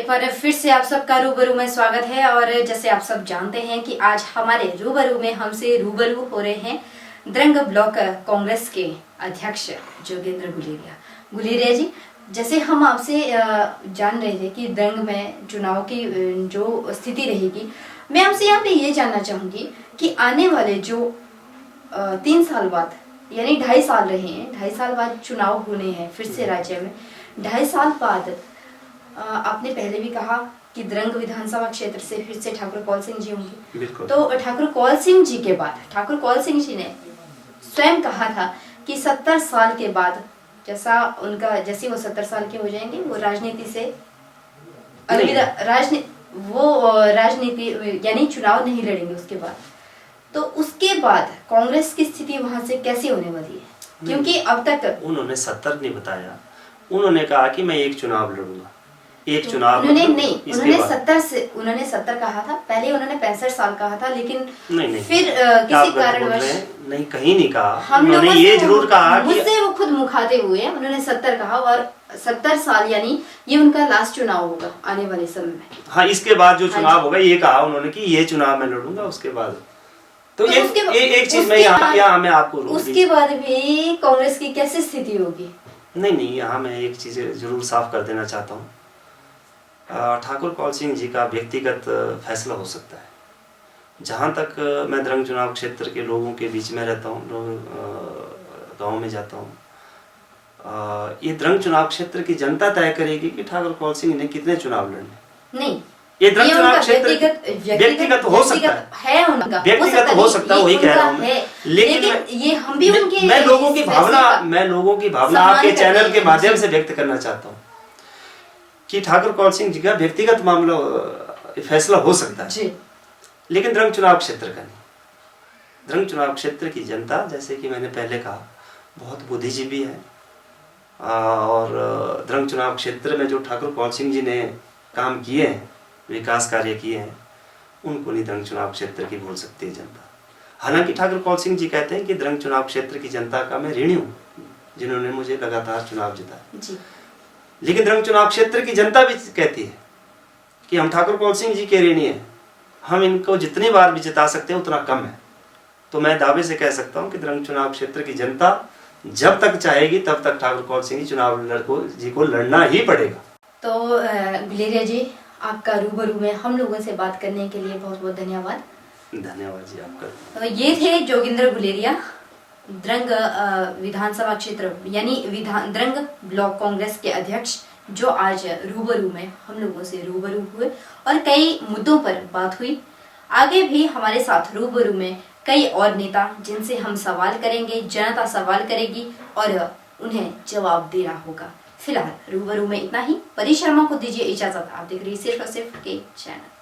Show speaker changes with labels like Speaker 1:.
Speaker 1: एक बार फिर से आप सबका रूबरू में स्वागत है। और जैसे आप सब जानते हैं कि आज हमारे रूबरू में हमसे रूबरू हो रहे हैं द्रंग ब्लॉक कांग्रेस के अध्यक्ष जोगेंद्र गुलेरिया जी। जैसे हम आपसे जान रहे थे कि द्रंग में चुनाव की जो स्थिति रहेगी, मैं आपसे यहाँ पे ये जानना चाहूंगी कि आने वाले जो 3 साल बाद यानी 2.5 साल रहे हैं, 2.5 साल बाद चुनाव होने हैं फिर से राज्य में। 2.5 साल बाद आपने पहले भी कहा कि द्रंग विधानसभा क्षेत्र से फिर से ठाकुर कौल सिंह जी होंगे। तो ठाकुर कौल सिंह जी के बाद ठाकुर कौल सिंह जी ने स्वयं कहा था कि 70 साल के बाद जैसे वो 70 साल के हो जाएंगे वो राजनीति से अलविदा, राजनीति यानी चुनाव नहीं लड़ेंगे उसके बाद। तो उसके बाद कांग्रेस की स्थिति वहां से कैसी होने वाली है? क्योंकि अब तक
Speaker 2: उन्होंने 70 नहीं बताया, उन्होंने कहा कि मैं एक चुनाव लड़ूंगा। एक चुनाव
Speaker 1: उन्होंने 70 कहा था, पहले उन्होंने 65 साल कहा था, लेकिन
Speaker 2: नहीं,
Speaker 1: फिर किसी कारणवश
Speaker 2: नहीं, कहीं नहीं कहा। उन्होंने ये जरूर कहा कि
Speaker 1: मुझसे वो खुद मुखातिब हुए, उन्होंने 70 कहा और 70 साल यानी ये उनका लास्ट चुनाव होगा आने वाले समय में।
Speaker 2: हाँ, इसके बाद जो चुनाव होगा ये कहा उन्होंने कि ये चुनाव मैं लड़ूंगा उसके बाद। तो एक चीज मैं यहाँ मैं आपको
Speaker 1: उसके बाद भी कांग्रेस की कैसी स्थिति होगी?
Speaker 2: नहीं, यहाँ मैं एक चीज जरूर साफ कर देना चाहता हूँ। ठाकुर कौल सिंह जी का व्यक्तिगत फैसला हो सकता है। जहाँ तक मैं द्रंग चुनाव क्षेत्र के लोगों के बीच में रहता हूँ, गाँव में जाता हूँ, ये द्रंग चुनाव क्षेत्र की जनता तय करेगी कि ठाकुर कौल सिंह ने कितने चुनाव लड़ने।
Speaker 1: नहीं,
Speaker 2: ये द्रंग चुनाव क्षेत्र व्यक्तिगत हो सकता है उनका, व्यक्तिगत हो सकता है, वही कह रहा हूँ मैं। लेकिन
Speaker 1: ये हम भी उनके
Speaker 2: मैं लोगों की भावना आपके चैनल के माध्यम से व्यक्त करना चाहता हूँ कि ठाकुर कौल सिंह जी का व्यक्तिगत मामला फैसला हो सकता है, लेकिन द्रंग चुनाव क्षेत्र का नहीं। द्रंग चुनाव क्षेत्र की जनता, जैसे कि मैंने पहले कहा, बहुत बुद्धिजीवी है और द्रंग चुनाव क्षेत्र में जो ठाकुर कौल सिंह जी ने काम किए हैं, विकास कार्य किए हैं, उनको नहीं द्रंग चुनाव क्षेत्र की बोल सकती है जनता। हालांकि ठाकुर कौल सिंह जी कहते हैं कि द्रंग चुनाव क्षेत्र की जनता का मैं ऋणी हूँ, जिन्होंने मुझे लगातार चुनाव जिताया। लेकिन द्रंग चुनाव क्षेत्र की जनता भी कहती है कि हम ठाकुर कौल सिंह जी के ऋणी हैं, हम इनको जितनी बार भी जिता सकते हैं उतना कम है। तो मैं दावे से कह सकता हूं कि द्रंग चुनाव क्षेत्र की जनता जब तक चाहेगी तब तक ठाकुर कौल सिंह चुनाव जी को लड़ना ही पड़ेगा।
Speaker 1: तो गुलेरिया जी, आपका रूबरू में हम लोगों से बात करने के लिए बहुत बहुत धन्यवाद।
Speaker 2: धन्यवाद जी आपका।
Speaker 1: तो ये थे जोगेंद्र गुलेरिया, द्रंग विधानसभा क्षेत्र यानी द्रंग ब्लॉक कांग्रेस के अध्यक्ष, जो आज रूबरू में हम लोगों से रूबरू हुए और कई मुद्दों पर बात हुई। आगे भी हमारे साथ रूबरू में कई और नेता, जिनसे हम सवाल करेंगे, जनता सवाल करेगी और उन्हें जवाब देना होगा। फिलहाल रूबरू में इतना ही। परी शर्मा को दीजिए इजाजत। आप देख रही सिर्फ और सिर्फ के चैनल।